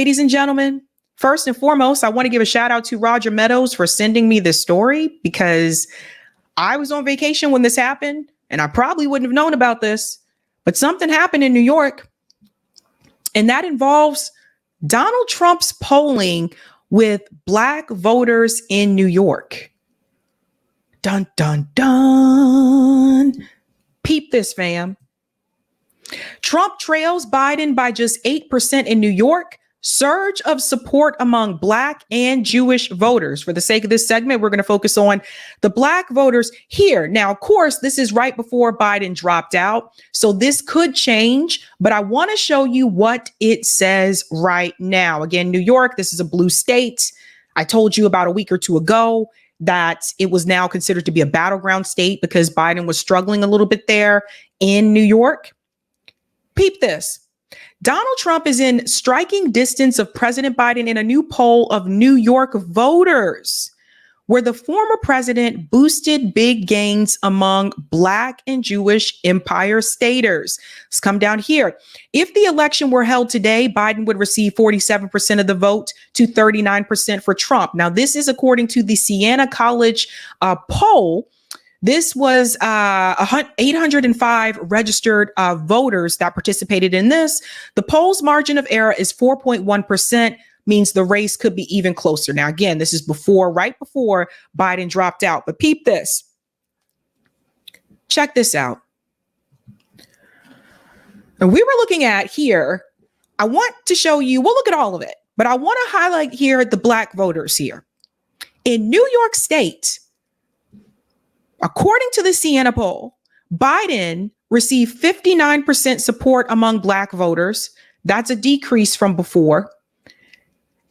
ladies and gentlemen, first and foremost, I want to give a shout out to Roger Meadows for sending me this story because I was on vacation when this happened and I probably wouldn't have known about this, but something happened in New York, and that involves Donald Trump's polling with Black voters in New York. Dun, dun, dun. Peep this, fam. Trump trails Biden by just 8% in New York. Surge of support among Black and Jewish voters. For the sake of this segment, we're going to focus on the Black voters here. Now, of course, this is right before Biden dropped out, so this could change, but I want to show you what it says right now. Again, New York, this is a blue state. I told you about a week or two ago that it was now considered to be a battleground state because Biden was struggling a little bit there in New York. Peep this. Donald Trump is in striking distance of President Biden in a new poll of New York voters, where the former president boosted big gains among Black and Jewish Empire staters. Let's come down here. If the election were held today, Biden would receive 47% of the vote to 39% for Trump. Now, this is according to the Siena College poll. This was 805 registered voters that participated in this. The poll's margin of error is 4.1%, means the race could be even closer. Now, again, this is right before Biden dropped out. But peep this. Check this out. And we were looking at here, I want to show you, we'll look at all of it, but I want to highlight here the Black voters here. In New York State, according to the Siena poll, Biden received 59% support among Black voters. That's a decrease from before.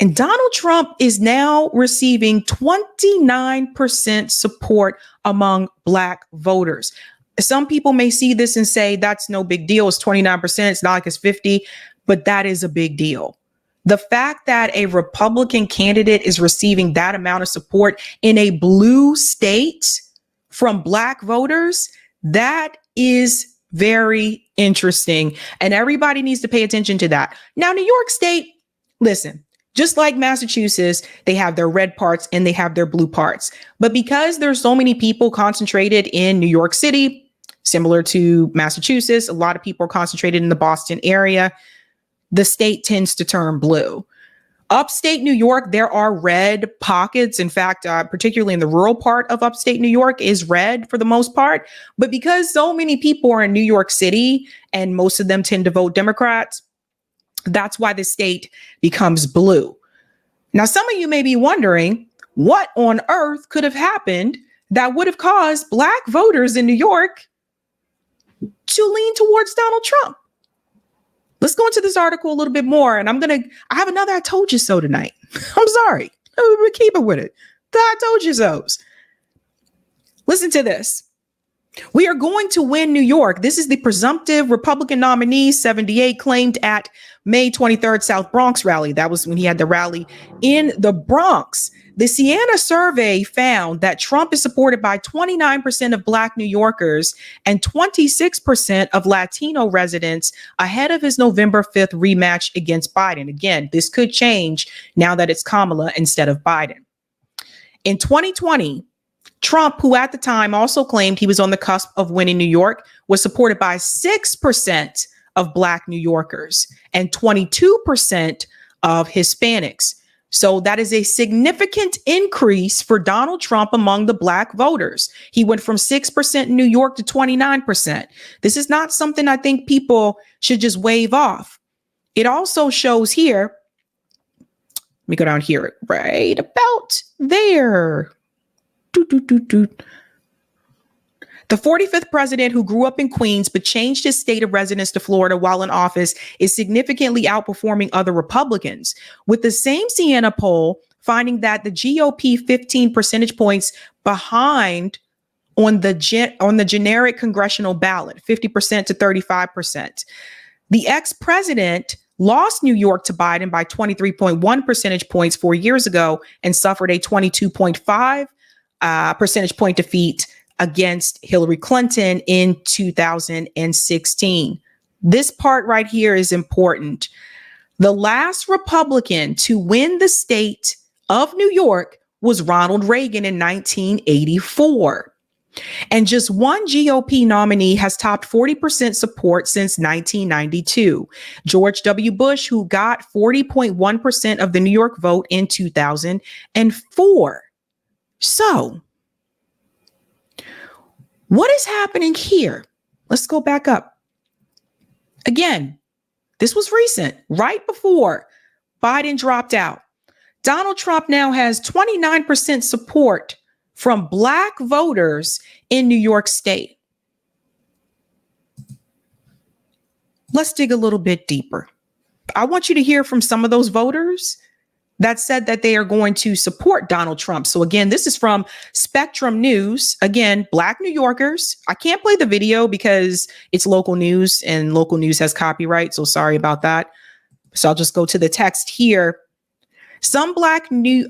And Donald Trump is now receiving 29% support among Black voters. Some people may see this and say, that's no big deal. It's 29%. It's not like it's 50, but that is a big deal. The fact that a Republican candidate is receiving that amount of support in a blue state from Black voters, that is very interesting. And everybody needs to pay attention to that. Now, New York State, listen, just like Massachusetts, they have their red parts and they have their blue parts. But because there's so many people concentrated in New York City, similar to Massachusetts, a lot of people are concentrated in the Boston area, the state tends to turn blue. Upstate New York, there are red pockets. In fact, particularly in the rural part of upstate New York is red for the most part. But because so many people are in New York City and most of them tend to vote Democrats, that's why the state becomes blue. Now, some of you may be wondering what on earth could have happened that would have caused Black voters in New York to lean towards Donald Trump. Let's go into this article a little bit more. And I have another I told you so tonight. I'm sorry. We'll keep it with it. The I told you so's. Listen to this. We are going to win New York. This is the presumptive Republican nominee, 78, claimed at May 23rd South Bronx rally. That was when he had the rally in the Bronx. The Siena survey found that Trump is supported by 29% of Black New Yorkers and 26% of Latino residents ahead of his November 5th rematch against Biden. Again, this could change now that it's Kamala instead of Biden. In 2020, Trump, who at the time also claimed he was on the cusp of winning New York, was supported by 6% of Black New Yorkers and 22% of Hispanics. So that is a significant increase for Donald Trump among the Black voters. He went from 6% in New York to 29%. This is not something I think people should just wave off. It also shows here, let me go down here, right about there. The 45th president, who grew up in Queens but changed his state of residence to Florida while in office, is significantly outperforming other Republicans, with the same Siena poll finding that the GOP 15 percentage points behind on the generic congressional ballot, 50% to 35%. The ex-president lost New York to Biden by 23.1 percentage points 4 years ago and suffered a 22.5 percentage point defeat against Hillary Clinton in 2016. This part right here is important. The last Republican to win the state of New York was Ronald Reagan in 1984. And just one GOP nominee has topped 40% support since 1992. George W. Bush, who got 40.1% of the New York vote in 2004. So, what is happening here? Let's go back up. Again, this was recent, right before Biden dropped out. Donald Trump now has 29% support from Black voters in New York State. Let's dig a little bit deeper. I want you to hear from some of those voters that said that they are going to support Donald Trump. So again, this is from Spectrum News. Again, Black New Yorkers. I can't play the video because it's local news and local news has copyright. So sorry about that. So I'll just go to the text here. Some Black New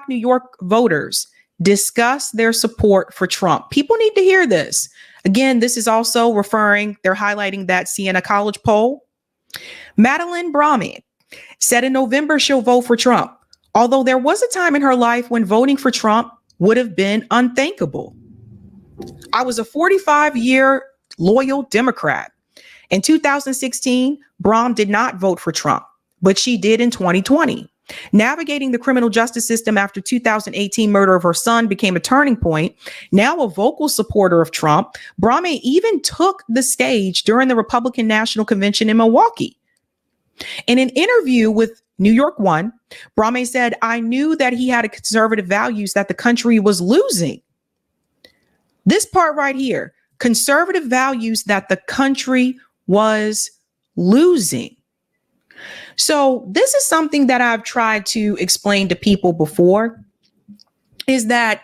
York voters discuss their support for Trump. People need to hear this. Again, this is also they're highlighting that Siena College poll. Madeline Brahmi said in November she'll vote for Trump, although there was a time in her life when voting for Trump would have been unthinkable. I was a 45-year loyal Democrat. In 2016, Brahm did not vote for Trump, but she did in 2020. Navigating the criminal justice system after 2018 murder of her son became a turning point. Now a vocal supporter of Trump, Brahmi even took the stage during the Republican National Convention in Milwaukee. In an interview with New York One, Brahmi said, "I knew that he had a conservative values that the country was losing." This part right here, conservative values that the country was losing. So this is something that I've tried to explain to people before, is that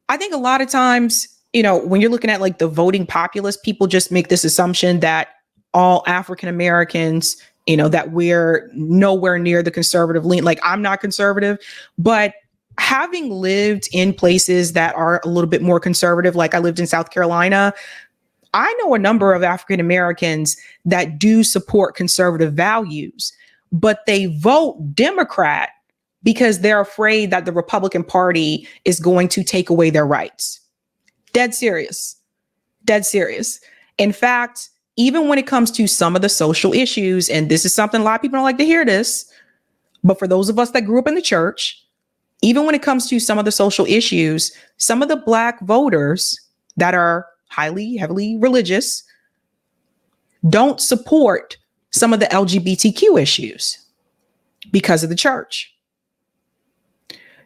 I think a lot of times, when you're looking at like the voting populace, people just make this assumption that all African Americans, that we're nowhere near the conservative lean. Like, I'm not conservative, but having lived in places that are a little bit more conservative, like I lived in South Carolina, I know a number of African Americans that do support conservative values, but they vote Democrat because they're afraid that the Republican Party is going to take away their rights. Dead serious. Dead serious. In fact, even when it comes to some of the social issues, and this is something a lot of people don't like to hear this, but for those of us that grew up in the church, even when it comes to some of the social issues, some of the Black voters that are heavily religious don't support some of the LGBTQ issues because of the church.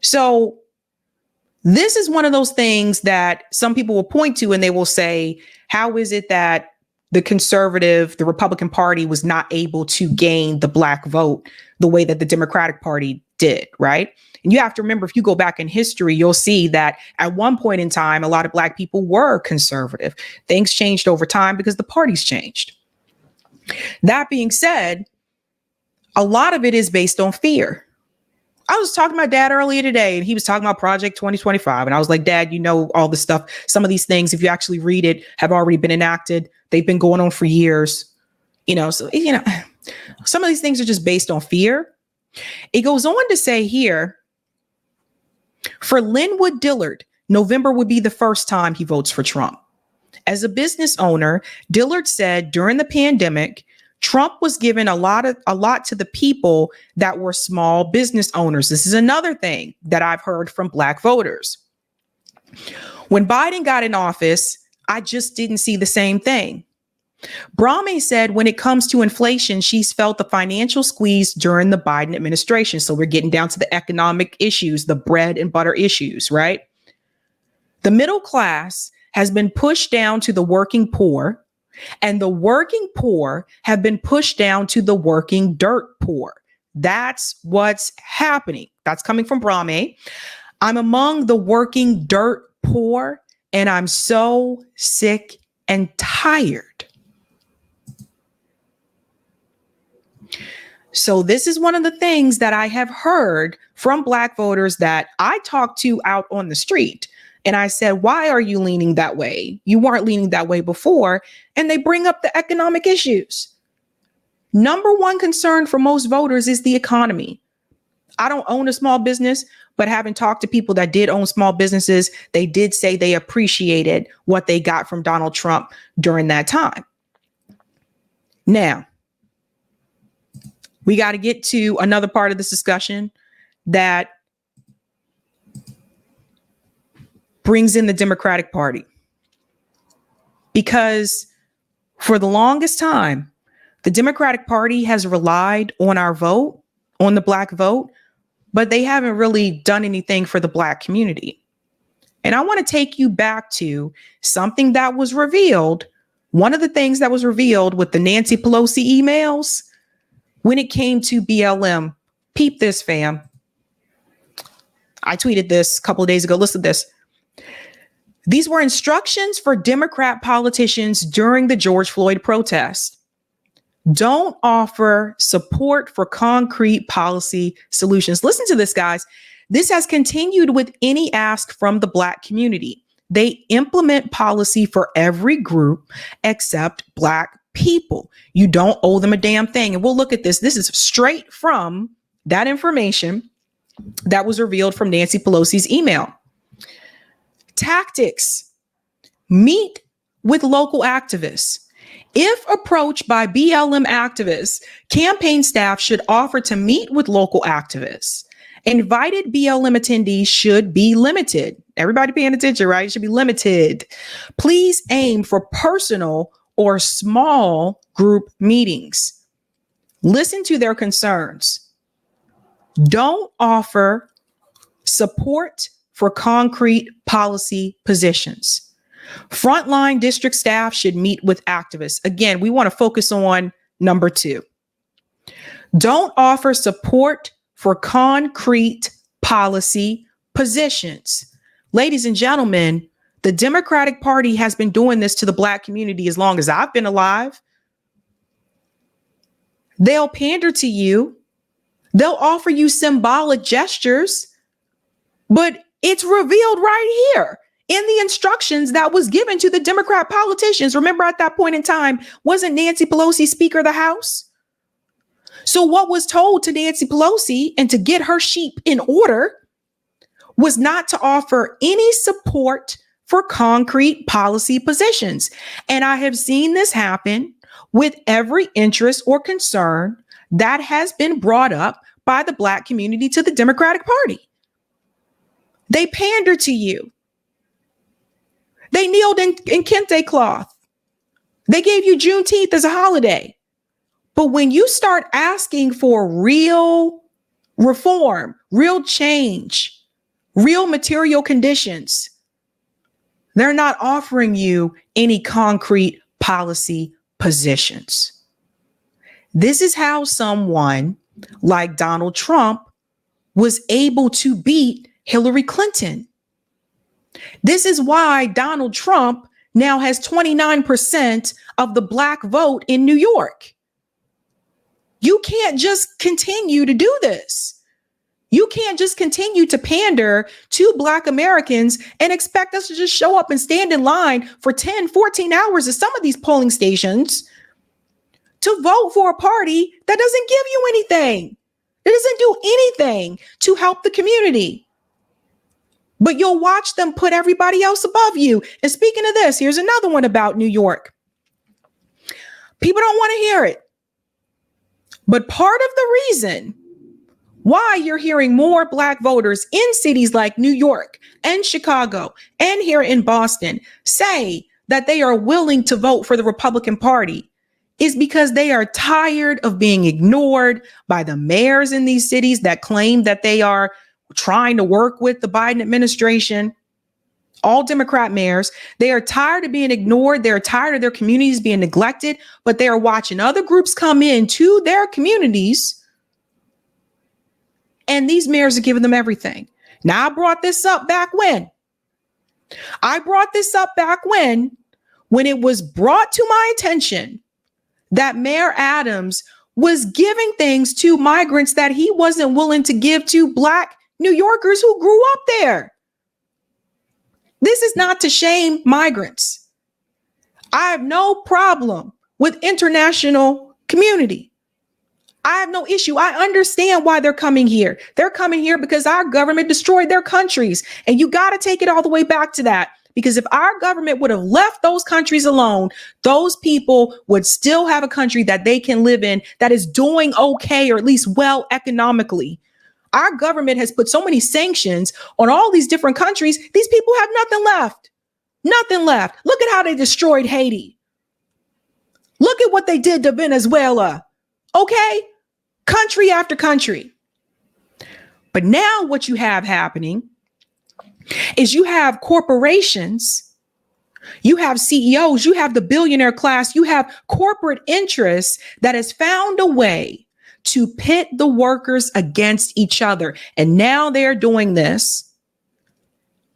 So this is one of those things that some people will point to and they will say, how is it that the Republican Party was not able to gain the Black vote the way that the Democratic Party did, right? And you have to remember, if you go back in history, you'll see that at one point in time, a lot of Black people were conservative. Things changed over time because the parties changed. That being said, a lot of it is based on fear. I was talking to my dad earlier today and he was talking about Project 2025. And I was like, Dad, all this stuff, some of these things, if you actually read it, have already been enacted. They've been going on for years, so some of these things are just based on fear. It goes on to say here, for Linwood Dillard, November would be the first time he votes for Trump. As a business owner, Dillard said during the pandemic, Trump was giving a lot to the people that were small business owners. This is another thing that I've heard from Black voters. When Biden got in office, I just didn't see the same thing. Brahmi said when it comes to inflation, she's felt the financial squeeze during the Biden administration. So we're getting down to the economic issues, the bread and butter issues, right? The middle class has been pushed down to the working poor, and the working poor have been pushed down to the working dirt poor. That's what's happening. That's coming from Brahmi. I'm among the working dirt poor, and I'm so sick and tired. So this is one of the things that I have heard from Black voters that I talked to out on the street. And I said, why are you leaning that way? You weren't leaning that way before. And they bring up the economic issues. Number one concern for most voters is the economy. I don't own a small business, but having talked to people that did own small businesses, they did say they appreciated what they got from Donald Trump during that time. Now, we got to get to another part of this discussion that brings in the Democratic Party. Because for the longest time, the Democratic Party has relied on our vote, on the Black vote, but they haven't really done anything for the Black community. And I want to take you back to something that was revealed. One of the things that was revealed with the Nancy Pelosi emails when it came to BLM. Peep this, fam. I tweeted this a couple of days ago. Listen to this. These were instructions for Democrat politicians during the George Floyd protest. Don't offer support for concrete policy solutions. Listen to this, guys. This has continued with any ask from the Black community. They implement policy for every group except Black people. You don't owe them a damn thing. And we'll look at this. This is straight from that information that was revealed from Nancy Pelosi's email. Tactics: meet with local activists. If approached by BLM activists, campaign staff should offer to meet with local activists. Invited BLM attendees should be limited. Everybody paying attention, right? It should be limited. Please aim for personal or small group meetings. Listen to their concerns. Don't offer support for concrete policy positions. Frontline district staff should meet with activists. Again, we want to focus on number 2. Don't offer support for concrete policy positions. Ladies and gentlemen, the Democratic Party has been doing this to the Black community as long as I've been alive. They'll pander to you. They'll offer you symbolic gestures, but it's revealed right here in the instructions that was given to the Democrat politicians. Remember, at that point in time, wasn't Nancy Pelosi Speaker of the House? So what was told to Nancy Pelosi and to get her sheep in order was not to offer any support for concrete policy positions. And I have seen this happen with every interest or concern that has been brought up by the Black community to the Democratic Party. They pander to you. They kneeled in kente cloth. They gave you Juneteenth as a holiday. But when you start asking for real reform, real change, real material conditions, they're not offering you any concrete policy positions. This is how someone like Donald Trump was able to beat Hillary Clinton. This is why Donald Trump now has 29% of the Black vote in New York. You can't just continue to do this. You can't just continue to pander to Black Americans and expect us to just show up and stand in line for 10, 14 hours at some of these polling stations to vote for a party that doesn't give you anything. It doesn't do anything to help the community. But you'll watch them put everybody else above you. And speaking of this, here's another one about New York. People don't want to hear it. But part of the reason why you're hearing more Black voters in cities like New York and Chicago and here in Boston say that they are willing to vote for the Republican Party is because they are tired of being ignored by the mayors in these cities that claim that they are trying to work with the Biden administration. All Democrat mayors, they are tired of being ignored. They're tired of their communities being neglected, but they are watching other groups come into their communities. And these mayors are giving them everything. Now, I brought this up back when? When it was brought to my attention that Mayor Adams was giving things to migrants that he wasn't willing to give to Black New Yorkers who grew up there. This is not to shame migrants. I have no problem with international community. I have no issue. I understand why they're coming here. They're coming here because our government destroyed their countries. And you got to take it all the way back to that. Because if our government would have left those countries alone, those people would still have a country that they can live in that is doing okay, or at least well economically. Our government has put so many sanctions on all these different countries. These people have nothing left. Nothing left. Look at how they destroyed Haiti. Look at what they did to Venezuela. Okay? Country after country. But now what you have happening is you have corporations, you have CEOs, you have the billionaire class, you have corporate interests that has found a way to pit the workers against each other. And now they're doing this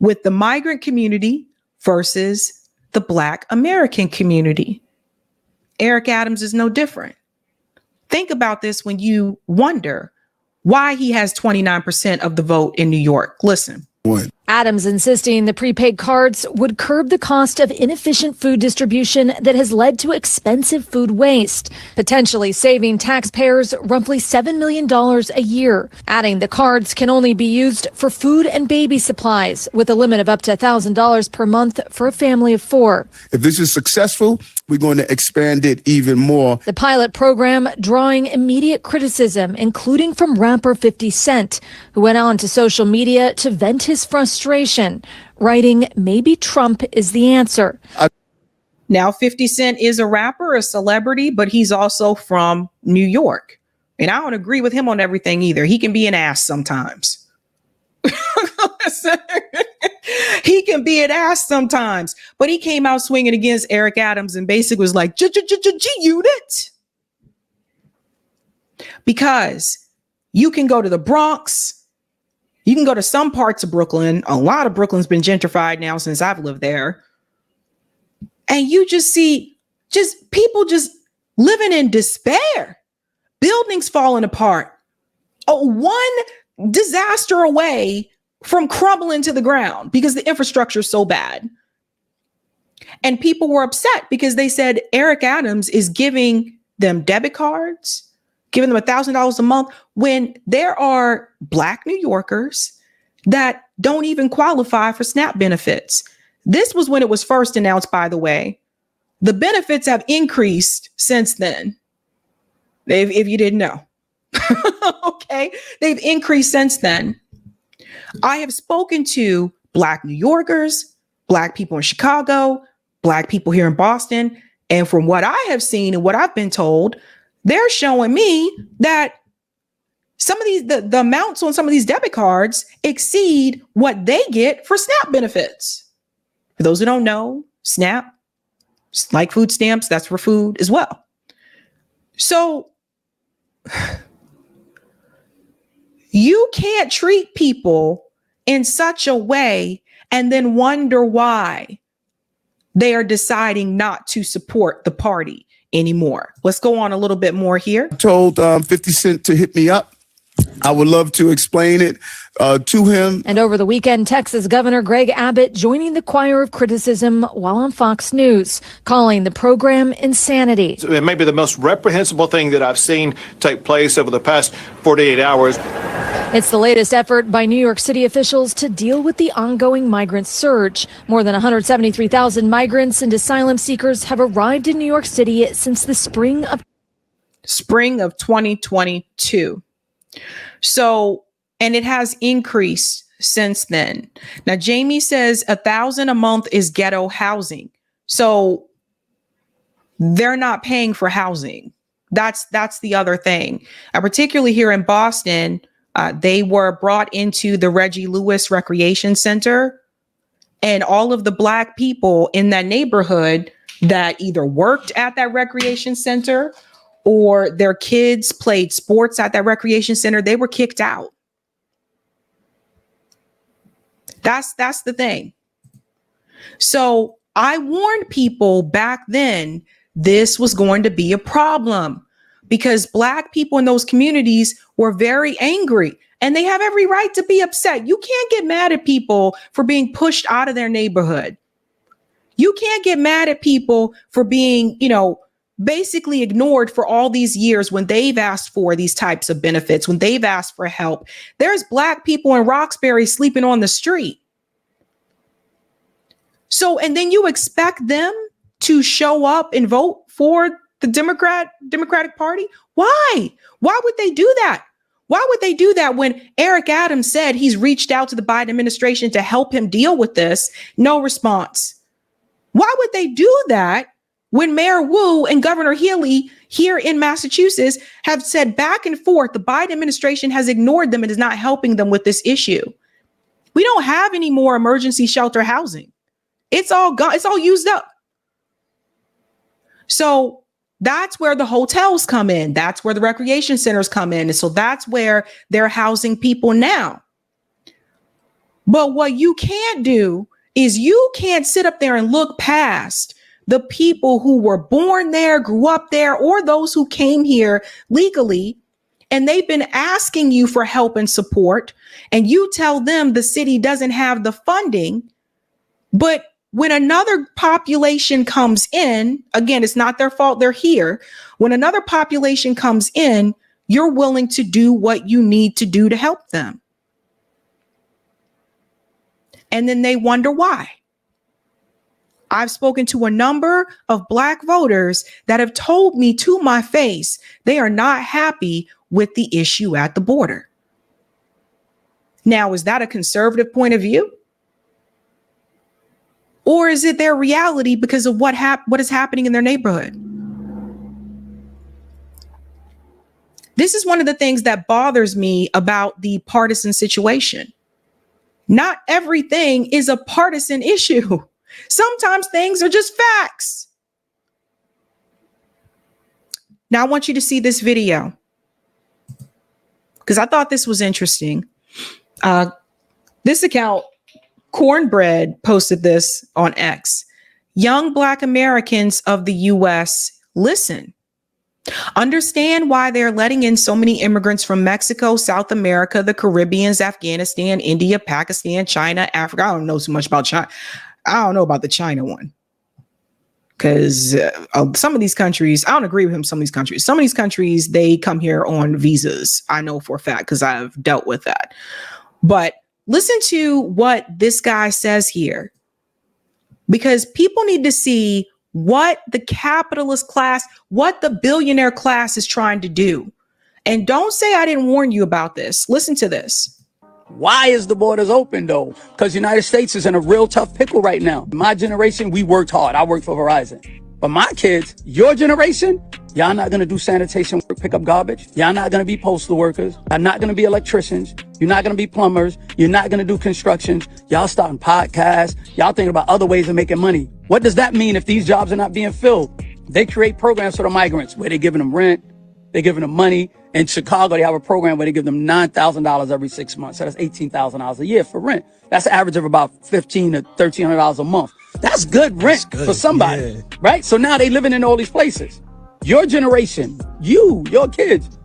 with the migrant community versus the Black American community. Eric Adams is no different. Think about this when you wonder why he has 29% of the vote in New York. Listen. What? Adams insisting the prepaid cards would curb the cost of inefficient food distribution that has led to expensive food waste, potentially saving taxpayers roughly $7 million a year. Adding the cards can only be used for food and baby supplies, with a limit of up to $1,000 per month for a family of 4. If this is successful, we're going to expand it even more. The pilot program drawing immediate criticism, including from rapper 50 Cent, who went on to social media to vent his frustration, writing, "Maybe Trump is the answer." Now, 50 Cent is a rapper, a celebrity, but he's also from New York. And I don't agree with him on everything either. He can be an ass sometimes. He can be an ass sometimes. But he came out swinging against Eric Adams and basically was like, G-unit. Because you can go to the Bronx. You can go to some parts of Brooklyn. A lot of Brooklyn's been gentrified now since I've lived there. And you just see just people just living in despair. Buildings falling apart. One disaster away from crumbling to the ground because the infrastructure is so bad. And people were upset because they said Eric Adams is giving them debit cards, giving them $1,000 a month, when there are Black New Yorkers that don't even qualify for SNAP benefits. This was when it was first announced, by the way. The benefits have increased since then, if you didn't know. Okay, they've increased since then. I have spoken to Black New Yorkers, Black people in Chicago, Black people here in Boston, and from what I have seen and what I've been told, they're showing me that some of these, the amounts on some of these debit cards exceed what they get for SNAP benefits. For those who don't know, SNAP, like food stamps, that's for food as well. So you can't treat people in such a way and then wonder why they are deciding not to support the party anymore. Let's go on a little bit more here. I told 50 Cent to hit me up. I would love to explain it to him. And over the weekend, Texas Governor Greg Abbott joining the choir of criticism while on Fox News, calling the program insanity. It may be the most reprehensible thing that I've seen take place over the past 48 hours. It's the latest effort by New York City officials to deal with the ongoing migrant surge. More than 173,000 migrants and asylum seekers have arrived in New York City since the spring of 2022. So, and it has increased since then. Now, Jamie says $1,000 a month is ghetto housing. So they're not paying for housing. That's the other thing. Particularly here in Boston, they were brought into the Reggie Lewis Recreation Center, and all of the Black people in that neighborhood that either worked at that recreation center or their kids played sports at that recreation center, they were kicked out. That's the thing. So I warned people back then this was going to be a problem because Black people in those communities were very angry and they have every right to be upset. You can't get mad at people for being pushed out of their neighborhood. You can't get mad at people for being, basically ignored for all these years when they've asked for these types of benefits, when they've asked for help. There's Black people in Roxbury sleeping on the street. So, and then you expect them to show up and vote for the Democratic Party? Why? Why would they do that? Why would they do that when Eric Adams said he's reached out to the Biden administration to help him deal with this? No response. Why would they do that when Mayor Wu and Governor Healy here in Massachusetts have said back and forth the Biden administration has ignored them and is not helping them with this issue? We don't have any more emergency shelter housing. It's all gone. It's all used up. So that's where the hotels come in. That's where the recreation centers come in. And so that's where they're housing people now. But what you can't do is you can't sit up there and look past the people who were born there, grew up there, or those who came here legally, and they've been asking you for help and support, and you tell them the city doesn't have the funding. But when another population comes in, again, it's not their fault, they're here. When another population comes in, you're willing to do what you need to do to help them. And then they wonder why. I've spoken to a number of Black voters that have told me to my face they are not happy with the issue at the border. Now, is that a conservative point of view? Or is it their reality because of what is happening in their neighborhood? This is one of the things that bothers me about the partisan situation. Not everything is a partisan issue. Sometimes things are just facts. Now, I want you to see this video because I thought this was interesting. This account, Cornbread, posted this on X. Young Black Americans of the U.S. listen. Understand why they're letting in so many immigrants from Mexico, South America, the Caribbean, Afghanistan, India, Pakistan, China, Africa. I don't know so much about China. I don't know about the China one. Because some of these countries, I don't agree with him. Some of these countries, they come here on visas. I know for a fact because I've dealt with that. But listen to what this guy says here, because people need to see what the capitalist class, what the billionaire class is trying to do. And don't say I didn't warn you about this. Listen to this. Why is the borders open, though? Because the United States is in a real tough pickle right now. My generation, we worked hard. I worked for Verizon. But my kids, your generation, y'all not going to do sanitation work, pick up garbage. Y'all not going to be postal workers. Y'all not going to be electricians. You're not going to be plumbers. You're not going to do constructions. Y'all starting podcasts. Y'all thinking about other ways of making money. What does that mean if these jobs are not being filled? They create programs for the migrants where they're giving them rent. They're giving them money. In Chicago, they have a program where they give them $9,000 every 6 months. So that's $18,000 a year for rent. That's an average of about $1,500 to $1,300 a month. That's good rent for somebody, right? So now they living in all these places. Your generation, your kids,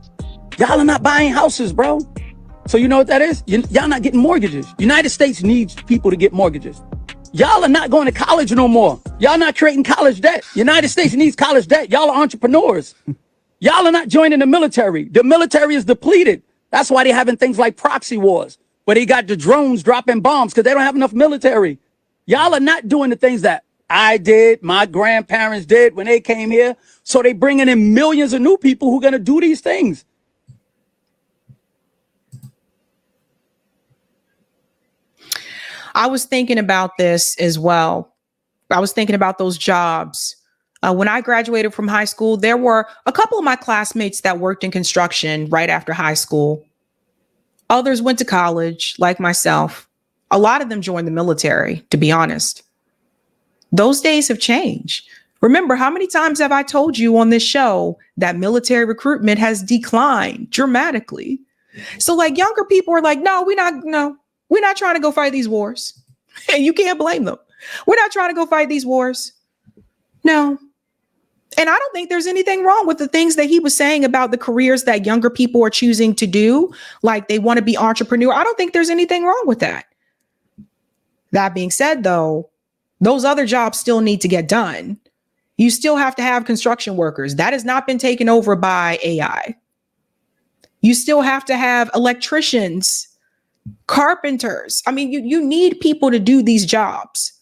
y'all are not buying houses, bro. So you know what that is? Y'all not getting mortgages. United States needs people to get mortgages. Y'all are not going to college no more. Y'all not creating college debt. United States needs college debt. Y'all are entrepreneurs. Y'all are not joining the military. The military is depleted. That's why they're having things like proxy wars, where they got the drones dropping bombs because they don't have enough military. Y'all are not doing the things that I did, my grandparents did when they came here. So they bringing in millions of new people who are going to do these things. I was thinking about this as well. I was thinking about those jobs. When I graduated from high school, there were a couple of my classmates that worked in construction right after high school. Others went to college, like myself. A lot of them joined the military, to be honest. Those days have changed. Remember, how many times have I told you on this show that military recruitment has declined dramatically? So like younger people are like, no, we're not trying to go fight these wars. And you can't blame them. We're not trying to go fight these wars. No. And I don't think there's anything wrong with the things that he was saying about the careers that younger people are choosing to do. Like they want to be entrepreneur. I don't think there's anything wrong with that. That being said, though, those other jobs still need to get done. You still have to have construction workers. That has not been taken over by AI. You still have to have electricians, carpenters. I mean, you need people to do these jobs.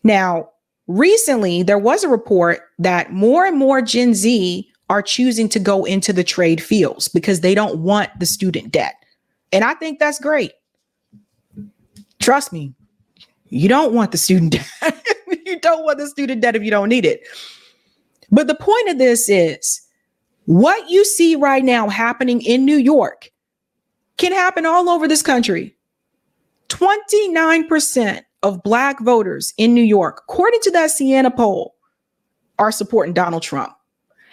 Now, recently, there was a report that more and more Gen Z are choosing to go into the trade fields because they don't want the student debt. And I think that's great. Trust me, you don't want the student debt. You don't want the student debt if you don't need it. But the point of this is what you see right now happening in New York can happen all over this country. 29% of Black voters in New York, according to that Siena poll, are supporting Donald Trump.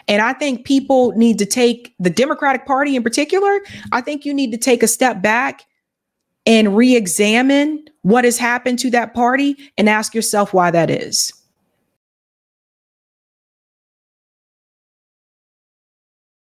And I think people need to take the Democratic Party in particular. I think you need to take a step back and re-examine what has happened to that party and ask yourself why that is.